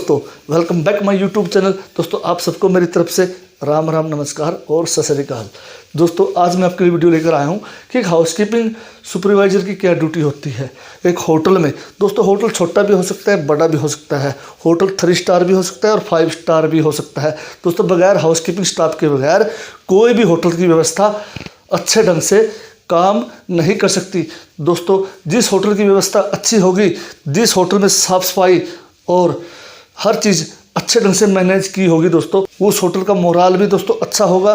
दोस्तों, welcome back my YouTube channel. दोस्तों, आप सबको मेरी तरफ से राम राम, नमस्कार और सत श्री अकाल। दोस्तों, आज मैं आपके लिए वीडियो लेकर आया हूं कि एक हाउसकीपिंग सुपरवाइजर की क्या ड्यूटी होती है एक होटल में। दोस्तों, होटल छोटा भी हो सकता है, बड़ा भी हो सकता है। होटल 3 स्टार भी हो सकता है और 5 स्टार भी हो सकता है। दोस्तों, बगैर हाउसकीपिंग स्टाफ के बगैर कोई भी होटल की व्यवस्था अच्छे ढंग से काम नहीं कर सकती। दोस्तों, जिस होटल की व्यवस्था अच्छी होगी, जिस होटल में साफ सफाई और हर चीज़ अच्छे ढंग से मैनेज की होगी, दोस्तों उस होटल का मोराल भी दोस्तों अच्छा होगा।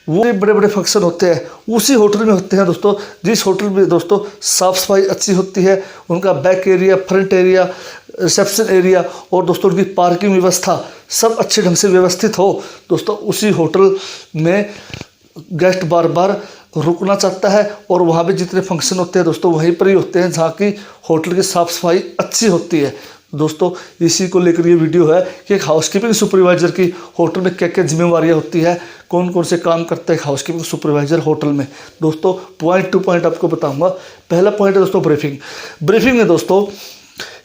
वो बड़े बड़े फंक्शन होते हैं उसी होटल में होते हैं दोस्तों, जिस होटल में दोस्तों साफ़ सफाई अच्छी होती है, उनका back area, front area, reception area और दोस्तों उनकी पार्किंग व्यवस्था सब अच्छे ढंग से व्यवस्थित हो। दोस्तों, उसी होटल में गेस्ट बार बार रुकना चाहता है और वहाँ पे जितने फंक्शन होते हैं दोस्तों वहीं पर ही होते हैं जहाँ की होटल की साफ़ सफाई अच्छी होती है। दोस्तों, इसी को लेकर ये वीडियो है कि एक हाउसकीपिंग सुपरवाइज़र की होटल में क्या क्या जिम्मेवारियाँ होती है, कौन कौन से काम करता है एक हाउसकीपिंग सुपरवाइज़र होटल में। दोस्तों, पॉइंट टू पॉइंट आपको बताऊंगा। पहला पॉइंट है दोस्तों ब्रीफिंग में दोस्तों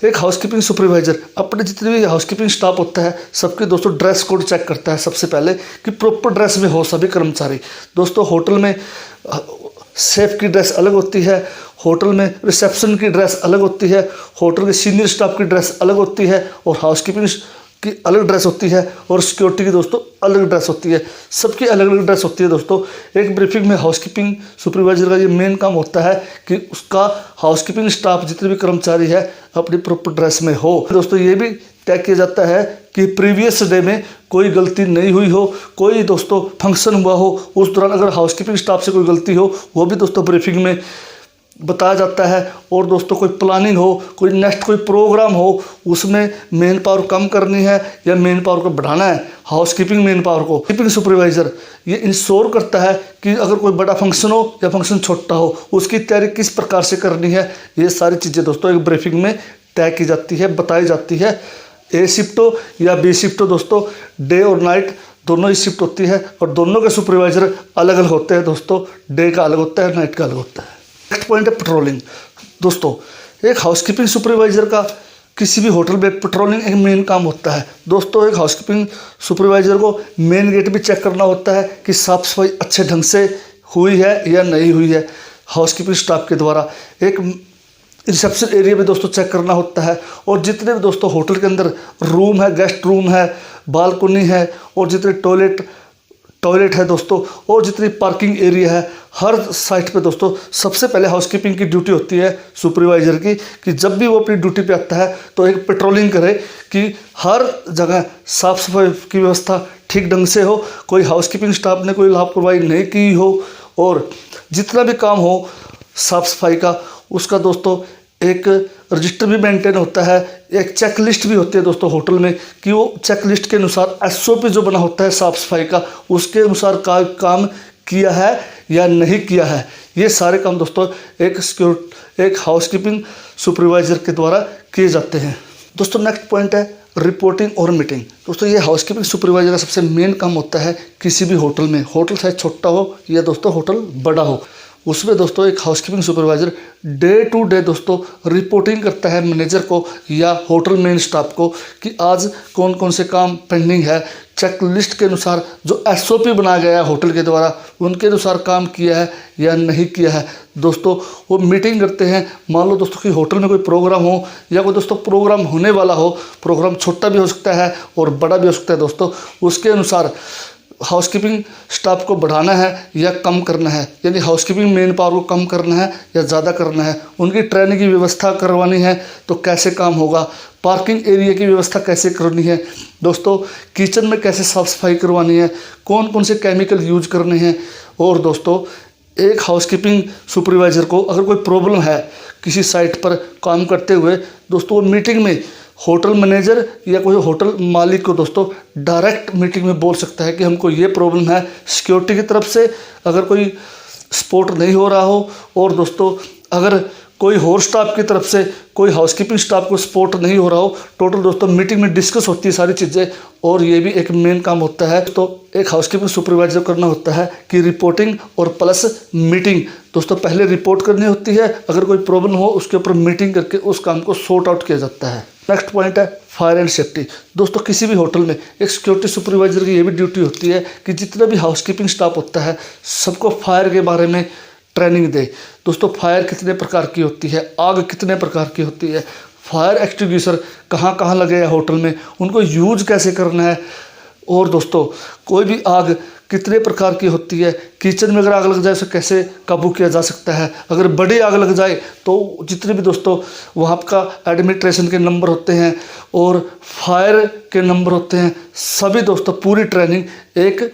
एक हाउसकीपिंग सुपरवाइज़र अपने जितने भी हाउसकीपिंग स्टाफ होता है सबके दोस्तों ड्रेस कोड चेक करता है सबसे पहले कि प्रॉपर ड्रेस में हो सभी कर्मचारी। दोस्तों, होटल में शेफ की ड्रेस अलग होती है, होटल में रिसेप्शन की ड्रेस अलग होती है, होटल के सीनियर स्टाफ की ड्रेस अलग होती है और हाउसकीपिंग की अलग ड्रेस होती है और सिक्योरिटी की दोस्तों अलग ड्रेस होती है। सबकी अलग अलग ड्रेस होती है। दोस्तों, एक ब्रीफिंग में हाउसकीपिंग सुपरवाइजर का ये मेन काम होता है कि उसका हाउसकीपिंग स्टाफ जितने भी कर्मचारी है अपनी प्रॉपर ड्रेस में हो। दोस्तों, ये भी तय किया जाता है कि प्रीवियस डे में कोई गलती नहीं हुई हो, कोई दोस्तों फंक्शन हुआ हो उस दौरान अगर हाउसकीपिंग स्टाफ से कोई गलती हो वो भी दोस्तों ब्रीफिंग में बताया जाता है। और दोस्तों, कोई प्लानिंग हो, कोई नेक्स्ट कोई प्रोग्राम हो, उसमें मेन पावर कम करनी है या मेन पावर को बढ़ाना है, हाउसकीपिंग मेन पावर को कीपिंग सुपरवाइज़र ये इंश्योर करता है कि अगर कोई बड़ा फंक्शन हो या फंक्शन छोटा हो उसकी तैयारी किस प्रकार से करनी है। ये सारी चीज़ें दोस्तों एक ब्रीफिंग में तय की जाती है, बताई जाती है। ए शिफ्ट हो या बी शिफ्ट हो, दोस्तों डे और नाइट दोनों ही शिफ्ट होती है और दोनों के सुपरवाइज़र अलग अलग होते हैं। दोस्तों, डे का अलग होता है, नाइट का अलग होता है। नेक्स्ट पॉइंट है पेट्रोलिंग। दोस्तों, एक हाउसकीपिंग सुपरवाइज़र का किसी भी होटल में पेट्रोलिंग एक मेन काम होता है। दोस्तों, एक हाउसकीपिंग सुपरवाइज़र को मेन गेट भी चेक करना होता है कि साफ़ सफाई अच्छे ढंग से हुई है या नहीं हुई है हाउसकीपिंग स्टाफ के द्वारा। एक रिसेप्शन एरिया भी दोस्तों चेक करना होता है और जितने भी दोस्तों होटल के अंदर रूम है, गेस्ट रूम है, बालकनी है और जितने टॉयलेट है दोस्तों और जितनी पार्किंग एरिया है, हर साइट पे दोस्तों सबसे पहले हाउसकीपिंग की ड्यूटी होती है सुपरवाइज़र की कि जब भी वो अपनी ड्यूटी पे आता है तो एक पेट्रोलिंग करे कि हर जगह साफ़ सफाई की व्यवस्था ठीक ढंग से हो, कोई हाउसकीपिंग स्टाफ ने कोई लापरवाही नहीं की हो और जितना भी काम हो साफ़ सफाई का उसका दोस्तों एक रजिस्टर भी मेंटेन होता है, एक चेक लिस्ट भी होती है दोस्तों होटल में कि वो चेक लिस्ट के अनुसार SOP जो बना होता है साफ़ सफाई का उसके अनुसार काम किया है या नहीं किया है। ये सारे काम दोस्तों एक हाउसकीपिंग सुपरवाइज़र के द्वारा किए जाते हैं। दोस्तों, नेक्स्ट पॉइंट है रिपोर्टिंग और मीटिंग। दोस्तों, ये हाउसकीपिंग सुपरवाइज़र का सबसे मेन काम होता है किसी भी होटल में, होटल चाहे छोटा हो या दोस्तों होटल बड़ा हो, उसमें दोस्तों एक housekeeping supervisor day to day दोस्तों रिपोर्टिंग करता है मैनेजर को या होटल मेन स्टाफ को कि आज कौन कौन से काम पेंडिंग है। चेक लिस्ट के अनुसार जो SOP बनाया गया है होटल के द्वारा उनके अनुसार काम किया है या नहीं किया है। दोस्तों, वो मीटिंग करते हैं। मान लो दोस्तों कि होटल में कोई प्रोग्राम हो या कोई दोस्तों प्रोग्राम होने वाला हो, प्रोग्राम छोटा भी हो सकता है और बड़ा भी हो सकता है। दोस्तों, उसके अनुसार हाउसकीपिंग स्टाफ को बढ़ाना है या कम करना है, यानी हाउसकीपिंग मेन पावर को कम करना है या ज़्यादा करना है, उनकी ट्रेनिंग की व्यवस्था करवानी है तो कैसे काम होगा, पार्किंग एरिया की व्यवस्था कैसे करनी है, दोस्तों किचन में कैसे साफ़ सफाई करवानी है, कौन कौन से केमिकल यूज करने हैं। और दोस्तों, एक हाउसकीपिंग सुपरवाइज़र को अगर कोई प्रॉब्लम है किसी साइट पर काम करते हुए, दोस्तों वो मीटिंग में होटल मैनेजर या कोई होटल मालिक को दोस्तों डायरेक्ट मीटिंग में बोल सकता है कि हमको ये प्रॉब्लम है। सिक्योरिटी की तरफ से अगर कोई सपोर्ट नहीं हो रहा हो और दोस्तों अगर कोई और स्टाफ की तरफ से कोई हाउसकीपिंग स्टाफ को सपोर्ट नहीं हो रहा हो, टोटल दोस्तों मीटिंग में डिस्कस होती है सारी चीज़ें। और ये भी एक मेन काम होता है तो एक हाउसकीपिंग सुपरवाइजर करना होता है कि रिपोर्टिंग और प्लस मीटिंग। दोस्तों, पहले रिपोर्ट करनी होती है, अगर कोई प्रॉब्लम हो उसके ऊपर मीटिंग करके उस काम को सॉर्ट आउट किया जाता है। नेक्स्ट पॉइंट है फायर एंड सेफ्टी। दोस्तों किसी भी होटल में एक सिक्योरिटी सुपरवाइजर की ये भी ड्यूटी होती है कि जितना भी हाउसकीपिंग स्टाफ होता है सबको फायर के बारे में ट्रेनिंग दे। दोस्तों फायर कितने प्रकार की होती है, आग कितने प्रकार की होती है, फायर एक्सटिंग्विशर कहाँ कहाँ लगे हैं होटल में, उनको यूज कैसे करना है, और दोस्तों कोई भी आग कितने प्रकार की होती है, किचन में अगर आग लग जाए उसे कैसे काबू किया जा सकता है, अगर बड़ी आग लग जाए तो जितने भी दोस्तों वहाँ का एडमिनिस्ट्रेशन के नंबर होते हैं और फायर के नंबर होते हैं, सभी दोस्तों पूरी ट्रेनिंग एक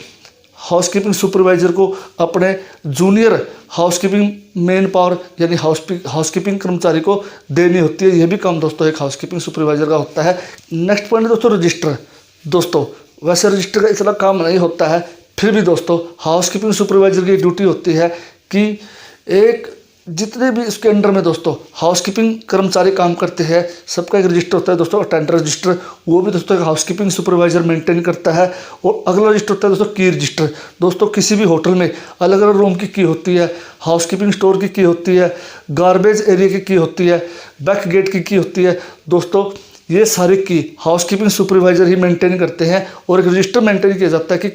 हाउसकीपिंग सुपरवाइजर को अपने जूनियर हाउसकीपिंग मेन पावर यानी हाउसकीपिंग कर्मचारी को देनी होती है। यह भी काम दोस्तों एक हाउसकीपिंग सुपरवाइजर का होता है। नेक्स्ट पॉइंट दोस्तों रजिस्टर। दोस्तों वैसे रजिस्टर का इतना काम नहीं होता है, फिर भी दोस्तों हाउसकीपिंग सुपरवाइजर की ड्यूटी होती है कि एक जितने भी इसके अंडर में दोस्तों हाउसकीपिंग कर्मचारी काम करते हैं सबका एक रजिस्टर होता है दोस्तों, अटेंडर रजिस्टर, वो भी दोस्तों एक हाउसकीपिंग सुपरवाइजर मेंटेन करता है। और अगला रजिस्टर होता है दोस्तों की रजिस्टर। दोस्तों किसी भी होटल में अलग अलग रूम की होती है, हाउसकीपिंग स्टोर की होती है, गार्बेज एरिया की होती है, बैक गेट की होती है। दोस्तों ये सारी की हाउसकीपिंग सुपरवाइजर ही मेंटेन करते हैं और एक रजिस्टर मेंटेन किया जाता है कि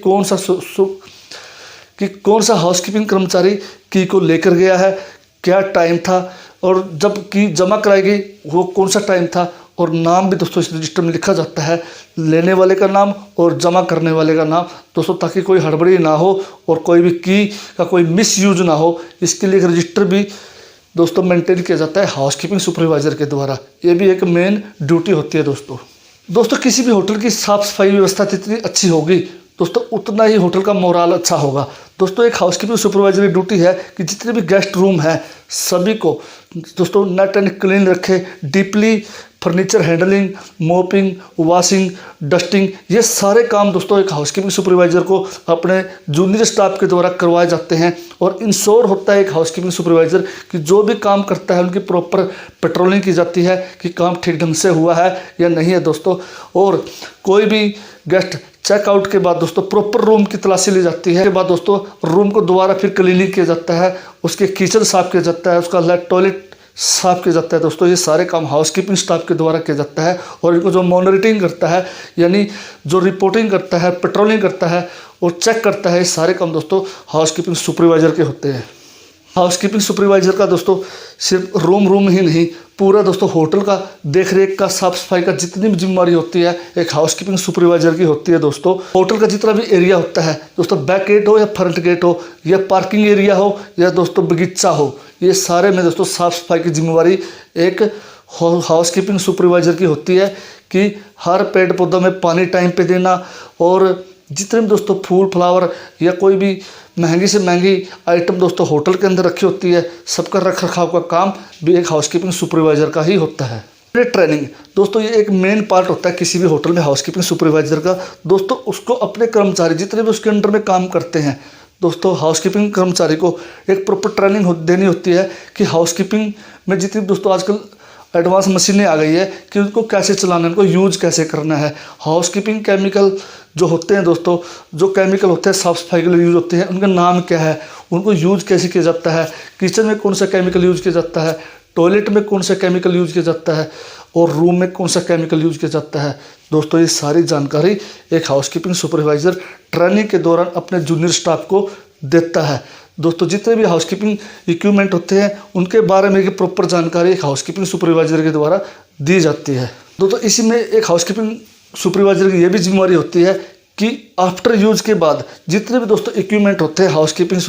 कौन सा हाउसकीपिंग कर्मचारी की को लेकर गया है, क्या टाइम था, और जब की जमा कराई गई वो कौन सा टाइम था, और नाम भी दोस्तों इस रजिस्टर में लिखा जाता है, लेने वाले का नाम और जमा करने वाले का नाम दोस्तों, ताकि कोई हड़बड़ी ना हो और कोई भी की का कोई मिसयूज ना हो। इसके लिए एक रजिस्टर भी दोस्तों मेंटेन किया जाता है हाउसकीपिंग सुपरवाइजर के द्वारा। ये भी एक मेन ड्यूटी होती है दोस्तों किसी भी होटल की साफ सफाई व्यवस्था जितनी अच्छी होगी दोस्तों उतना ही होटल का मोराल अच्छा होगा। दोस्तों एक हाउसकीपिंग सुपरवाइजर की ड्यूटी है कि जितने भी गेस्ट रूम हैं सभी को दोस्तों नेट एंड क्लीन रखे, deeply furniture handling, mopping, washing, dusting, ये सारे काम दोस्तों एक हाउसकीपिंग सुपरवाइजर को अपने जूनियर स्टाफ के द्वारा करवाए जाते हैं। और इंश्योर होता है एक हाउसकीपिंग सुपरवाइजर कि जो भी काम करता है उनकी प्रॉपर पेट्रोलिंग की जाती है कि काम ठीक ढंग से हुआ है या नहीं है दोस्तों। और कोई भी गेस्ट चेकआउट के बाद दोस्तों प्रॉपर रूम की तलाशी ली जाती है। के बाद दोस्तों रूम को दोबारा फिर क्लीनिंग किया जाता है, उसके किचन साफ किया जाता है, उसका टॉयलेट साफ किया जाता है। दोस्तों ये सारे काम हाउसकीपिंग स्टाफ के द्वारा किया जाता है। और इनको जो मॉनिटरिंग करता है यानी जो रिपोर्टिंग करता है, पेट्रोलिंग करता है और चेक करता है, ये सारे काम दोस्तों हाउसकीपिंग सुपरवाइजर के होते हैं। हाउसकीपिंग सुपरवाइजर का दोस्तों सिर्फ रूम ही नहीं, पूरा दोस्तों होटल का देख रेख का, साफ सफाई का जितनी भी जिम्मेवारी होती है एक हाउसकीपिंग सुपरवाइजर की होती है। दोस्तों होटल का जितना भी एरिया होता है दोस्तों, बैक गेट हो या फ्रंट गेट हो या पार्किंग एरिया हो या दोस्तों बगीचा हो, ये सारे में दोस्तों साफ सफाई की जिम्मेवारी एक हाउसकीपिंग सुपरवाइजर की होती है कि हर पेड़ पौधों में पानी टाइम पे देना, और जितने भी दोस्तों फूल फ्लावर या कोई भी महंगी से महंगी आइटम दोस्तों होटल के अंदर रखी होती है, सबका रख रखाव का काम भी एक हाउसकीपिंग सुपरवाइजर का ही होता है। ट्रेनिंग दोस्तों ये एक मेन पार्ट होता है किसी भी होटल में हाउसकीपिंग सुपरवाइजर का। दोस्तों उसको अपने कर्मचारी जितने भी उसके अंडर में काम करते हैं दोस्तों, हाउसकीपिंग कर्मचारी को एक प्रॉपर ट्रेनिंग देनी होती है कि हाउसकीपिंग में जितनी दोस्तों आजकल एडवांस मशीनें आ गई है कि उनको कैसे चलाना है, उनको यूज कैसे करना है। हाउसकीपिंग केमिकल जो होते हैं दोस्तों, जो केमिकल होते हैं साफ़ सफाई के लिए यूज़ होते हैं, उनका नाम क्या है, उनको यूज कैसे किया जाता है, किचन में कौन सा केमिकल यूज किया जाता है, टॉयलेट में कौन सा केमिकल यूज किया जाता है और रूम में कौन सा केमिकल यूज किया जाता है। दोस्तों ये सारी जानकारी एक हाउसकीपिंग सुपरवाइजर ट्रेनिंग के दौरान अपने जूनियर स्टाफ को देता है। दोस्तों जितने भी हाउसकीपिंग इक्विपमेंट होते हैं उनके बारे में एक प्रॉपर जानकारी एक हाउसकीपिंग सुपरवाइजर के द्वारा दी जाती है। दोस्तों इसी में एक हाउसकीपिंग सुपरवाइजर की ये भी जिम्मेवारी होती है कि आफ्टर यूज के बाद जितने भी दोस्तों इक्विपमेंट होते हैं हाउसकीपिंग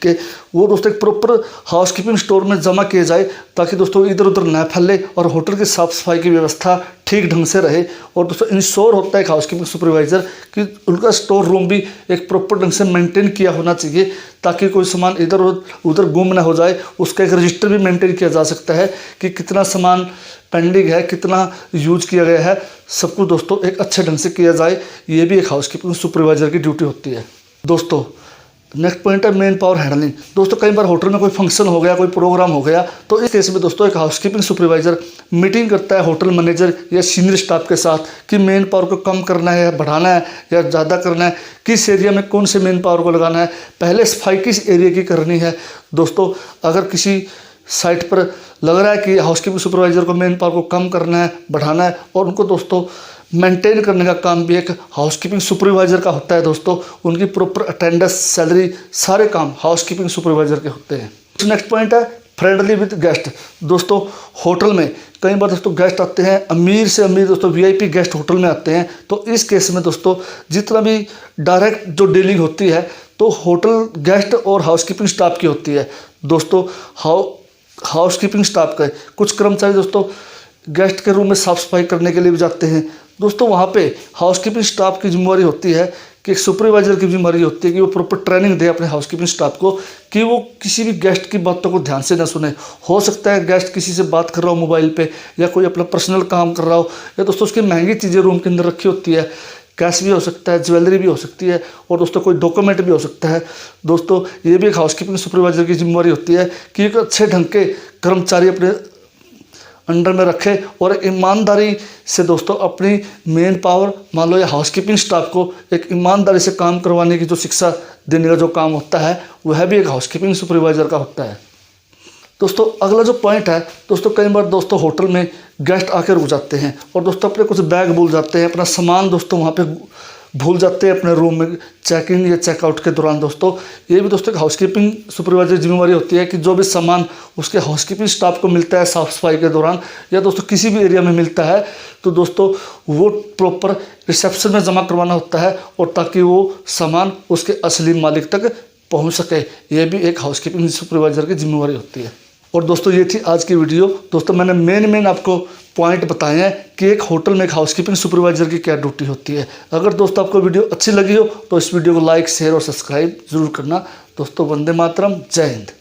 के, वो दोस्तों एक प्रॉपर हाउसकीपिंग स्टोर में जमा किए जाए ताकि दोस्तों इधर उधर न फैले और होटल की साफ़ सफाई की व्यवस्था ठीक ढंग से रहे। और दोस्तों इंश्योर होता है एक हाउसकीपिंग सुपरवाइजर कि उनका स्टोर रूम भी एक प्रॉपर ढंग से मेंटेन किया होना चाहिए ताकि कोई सामान इधर उधर गुम ना हो जाए। उसका एक रजिस्टर भी मेंटेन किया जा सकता है कि कितना सामान पेंडिंग है, कितना यूज किया गया है, सब कुछ दोस्तों एक अच्छे ढंग से किया जाए। ये भी एक हाउसकीपिंग सुपरवाइजर की ड्यूटी होती है। दोस्तों नेक्स्ट पॉइंट है मेन पावर हैंडलिंग। दोस्तों कई बार होटल में कोई फंक्शन हो गया, कोई प्रोग्राम हो गया, तो इस केस में दोस्तों एक हाउसकीपिंग सुपरवाइजर मीटिंग करता है होटल मैनेजर या सीनियर स्टाफ के साथ कि मेन पावर को कम करना है या बढ़ाना है या ज़्यादा करना है, किस एरिया में कौन से मेन पावर को लगाना है, पहले सफाई किस एरिया की करनी है। दोस्तों अगर किसी साइट पर लग रहा है कि हाउसकीपिंग सुपरवाइज़र को मेन पावर को कम करना है, बढ़ाना है, और उनको दोस्तों मेंटेन करने का काम भी एक हाउसकीपिंग सुपरवाइज़र का होता है दोस्तों। उनकी प्रॉपर अटेंडेंस, सैलरी, सारे काम हाउसकीपिंग सुपरवाइज़र के होते हैं। नेक्स्ट पॉइंट है फ्रेंडली विद गेस्ट। दोस्तों होटल में कई बार दोस्तों गेस्ट आते हैं, अमीर से अमीर दोस्तों वीआईपी गेस्ट होटल में आते हैं। तो इस केस में दोस्तों जितना भी डायरेक्ट जो डीलिंग होती है तो होटल गेस्ट और हाउसकीपिंग स्टाफ की होती है दोस्तों। हाउसकीपिंग स्टाफ का कुछ कर्मचारी दोस्तों गेस्ट के रूम में साफ़ सफाई करने के लिए भी जाते हैं दोस्तों। वहाँ पे हाउसकीपिंग स्टाफ की जिम्मेवारी होती है कि एक सुपरवाइज़र की जिम्मेवारी होती है कि वो प्रॉपर ट्रेनिंग दे अपने हाउसकीपिंग स्टाफ को कि वो किसी भी गेस्ट की बातों को ध्यान से न सुने। हो सकता है गेस्ट किसी से बात कर रहा हो मोबाइल पे, या कोई अपना पर्सनल काम कर रहा हो, या दोस्तों उसकी महंगी चीज़ें रूम के अंदर रखी होती है, कैश भी हो सकता है, ज्वेलरी भी हो सकती है, और दोस्तों कोई डॉक्यूमेंट भी हो सकता है। दोस्तों ये भी एक हाउसकीपिंग सुपरवाइज़र की जिम्मेवारी होती है कि एक अच्छे ढंग के कर्मचारी अपने अंडर में रखे और ईमानदारी से दोस्तों अपनी मेन पावर, मान लो या हाउसकीपिंग स्टाफ को एक ईमानदारी से काम करवाने की जो शिक्षा देने का जो काम होता है वह भी एक हाउसकीपिंग सुपरवाइज़र का होता है। दोस्तों अगला जो पॉइंट है दोस्तों, कई बार दोस्तों होटल में गेस्ट आकर रुक जाते हैं और दोस्तों अपने कुछ बैग भूल जाते हैं, अपना सामान दोस्तों वहाँ पे भूल जाते हैं अपने रूम में चेक इन या चेकआउट के दौरान। दोस्तों ये भी दोस्तों एक हाउसकीपिंग सुपरवाइजर की जिम्मेवारी होती है कि जो भी सामान उसके हाउसकीपिंग स्टाफ को मिलता है साफ़ सफाई के दौरान या दोस्तों किसी भी एरिया में मिलता है तो दोस्तों वो प्रॉपर रिसेप्शन में जमा करवाना होता है, और ताकि वो सामान उसके असली मालिक तक पहुँच सके। यह भी एक हाउसकीपिंग सुपरवाइजर की जिम्मेवारी होती है। और दोस्तों ये थी आज की वीडियो। दोस्तों मैंने मेन आपको पॉइंट बताए हैं कि एक होटल में एक हाउसकीपिंग सुपरवाइजर की क्या ड्यूटी होती है। अगर दोस्तों आपको वीडियो अच्छी लगी हो तो इस वीडियो को लाइक, शेयर और सब्सक्राइब जरूर करना। दोस्तों वंदे मातरम, जय हिंद।